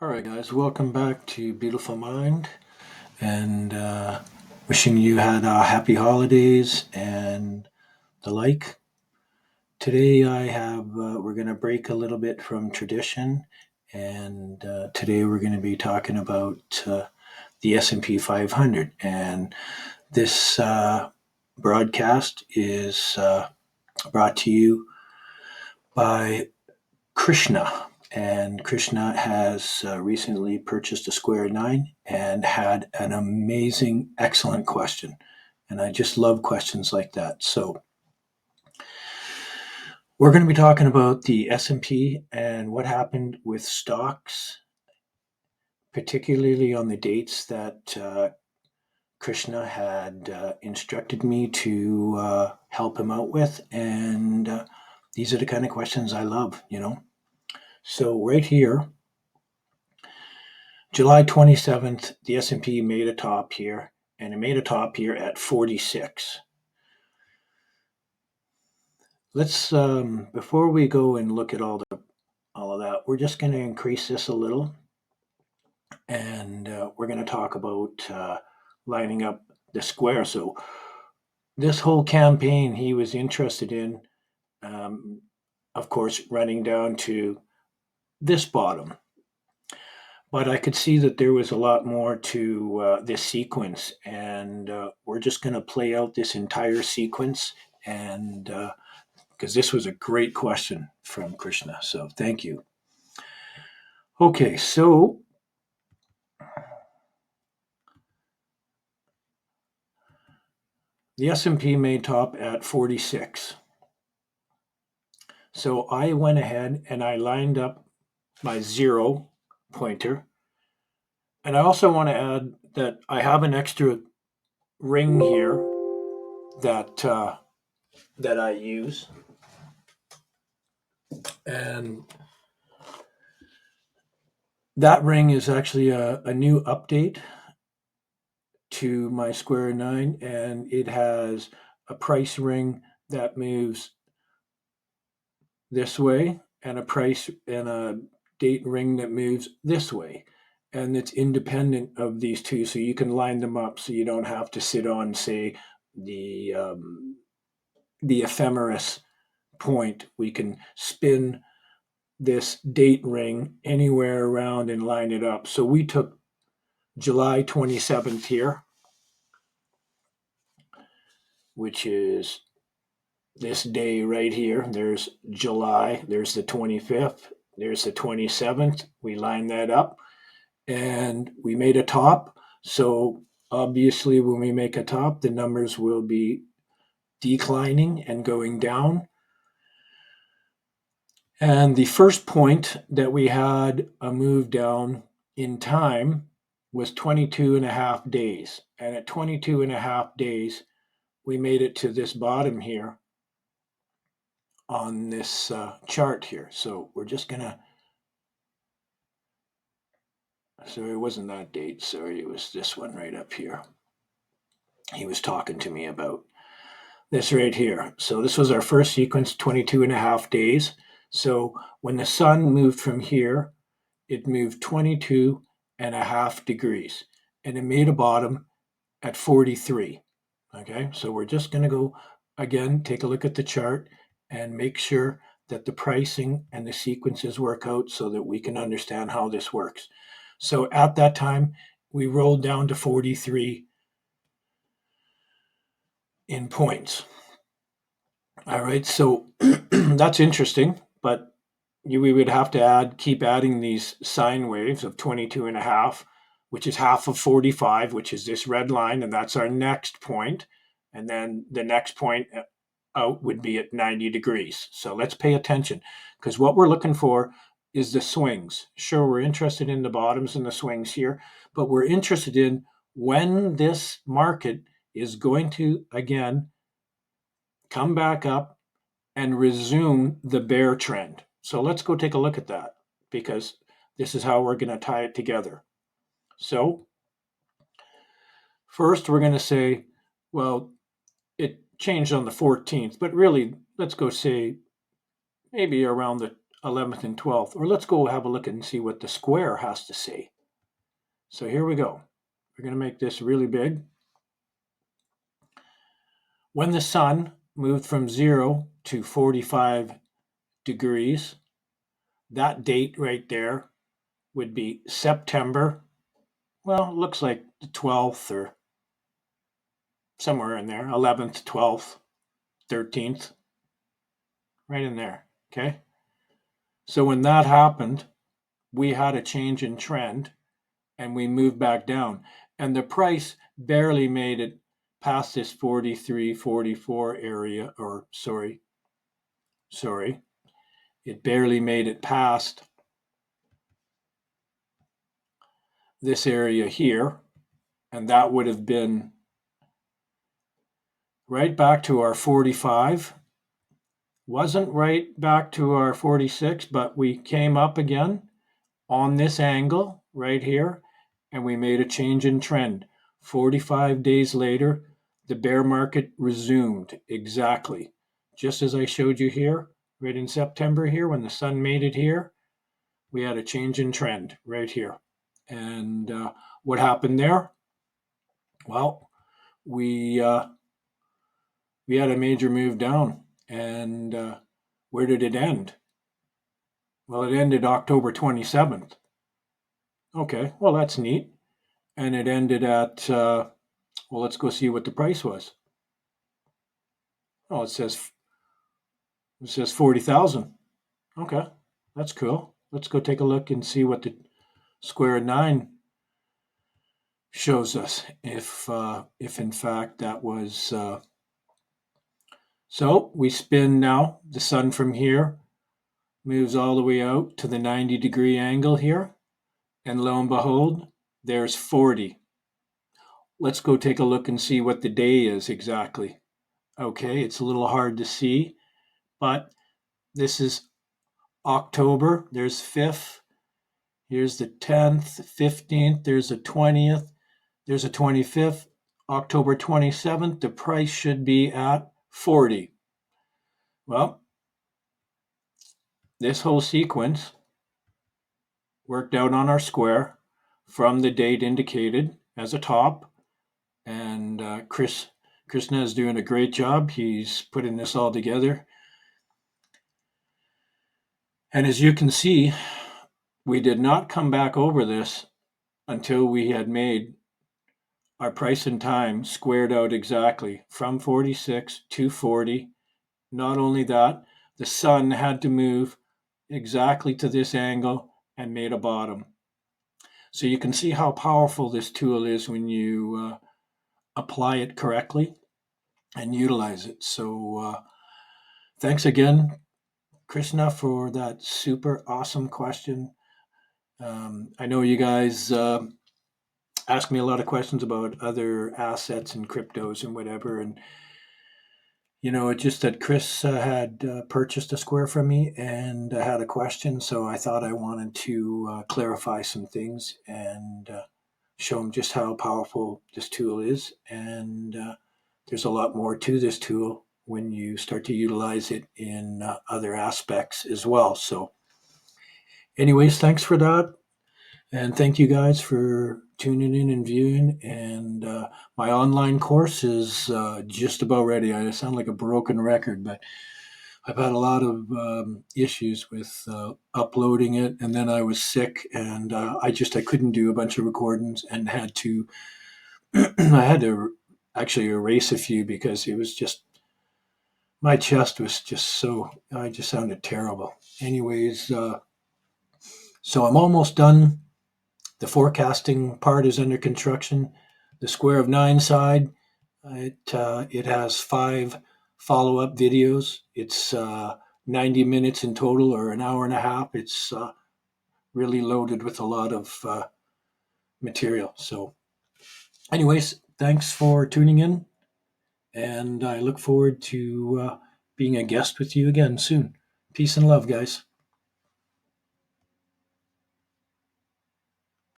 All right, guys, welcome back to Beautiful Mind, and wishing you had happy holidays and the like. Today, we're going to break a little bit from tradition, and today we're going to be talking about the S&P 500. And this broadcast is brought to you by Krishna. And Krishna has recently purchased a Square 9 and had an amazing, excellent question. And I just love questions like that. So we're going to be talking about the S&P and what happened with stocks, particularly on the dates that Krishna had instructed me to help him out with. And these are the kind of questions I love. So right here, July 27th, the S&P made a top here, and it made a top here at 46. Let's before we go and look at all of that, we're just going to increase this a little, and we're going to talk about lining up the square. So this whole campaign, he was interested in, of course, running down to this bottom. But I could see that there was a lot more to this sequence, and we're just going to play out this entire sequence, and because this was a great question from Krishna, so thank you. Okay, so the S&P made top at 46. So I went ahead and I lined up my zero pointer, and I also want to add that I have an extra ring here that that I use. And that ring is actually a new update to my Square 9, and it has a price ring that moves this way and a price and a date ring that moves this way. And it's independent of these two, so you can line them up so you don't have to sit on, say, the ephemeris point. We can spin this date ring anywhere around and line it up. So we took July 27th here, which is this day right here. There's July, there's the 25th, there's the 27th. We line that up and we made a top. So obviously, when we make a top, the numbers will be declining and going down. And the first point that we had a move down in time was 22 and a half days. And at 22 and a half days, we made it to this bottom here on this chart here. So we're just going to, sorry, it wasn't that date. Sorry, it was this one right up here. He was talking to me about this right here. So this was our first sequence, 22 and a half days. So when the sun moved from here, it moved 22 and a half degrees, and it made a bottom at 43. Okay, so we're just going to go again, take a look at the chart and make sure that the pricing and the sequences work out so that we can understand how this works. So at that time, we rolled down to 43 in points. All right, so that's interesting, but we would have to keep adding these sine waves of 22 and a half, which is half of 45, which is this red line, and that's our next point. And then the next point out would be at 90 degrees. So let's pay attention, because what we're looking for is the swings. Sure, we're interested in the bottoms and the swings here, but we're interested in when this market is going to, again, come back up and resume the bear trend. So let's go take a look at that, because this is how we're going to tie it together. So first we're going to say, well, it changed on the 14th, but really let's go say maybe around the 11th and 12th. Or let's go have a look and see what the square has to say. So here we go. We're going to make this really big. When the sun moved from 0 to 45 degrees, that date right there would be September. Well, it looks like the 12th or somewhere in there, 11th, 12th, 13th, right in there. Okay. So when that happened, we had a change in trend and we moved back down. And the price barely made it past this 43, 44 area, or sorry, it barely made it past this area here. And that would have been right back to our 45. Wasn't right back to our 46, but we came up again on this angle right here, and we made a change in trend. 45 days later, the bear market resumed exactly, just as I showed you here, right in September here, when the sun made it here, we had a change in trend right here. And what happened there? Well, we had a major move down. And where did it end? Well, it ended October 27th. Okay, well, that's neat. And it ended at, well, let's go see what the price was. Oh, it says 40,000. Okay, that's cool. Let's go take a look and see what the square of 9 shows us. If in fact that was, so we spin now. The sun from here moves all the way out to the 90-degree angle here. And lo and behold, there's 40. Let's go take a look and see what the day is exactly. Okay, it's a little hard to see, but this is October. There's 5th. Here's the 10th, 15th. There's the 20th. There's a 25th. October 27th. The price should be at 40. Well, this whole sequence worked out on our square from the date indicated as a top. And Krishna is doing a great job. He's putting this all together. And as you can see, we did not come back over this until we had made our price and time squared out exactly from 46 to 40. Not only that, the sun had to move exactly to this angle and made a bottom. So you can see how powerful this tool is when you apply it correctly and utilize it. So thanks again, Krishna, for that super awesome question. I know you guys ask me a lot of questions about other assets and cryptos and whatever. And, it's just that Chris had purchased a square from me and had a question. So I thought I wanted to clarify some things and show him just how powerful this tool is. And there's a lot more to this tool when you start to utilize it in other aspects as well. So anyways, thanks for that. And thank you guys for tuning in and viewing. And my online course is just about ready. I sound like a broken record, but I've had a lot of issues with uploading it. And then I was sick and I couldn't do a bunch of recordings and had to, I had to actually erase a few because it was just, my chest was just so, I just sounded terrible. Anyways, so I'm almost done. The forecasting part is under construction. The square of 9 side, it has 5 follow-up videos. It's 90 minutes in total, or an hour and a half. It's really loaded with a lot of material. So anyways, thanks for tuning in, and I look forward to being a guest with you again soon. Peace and love, guys.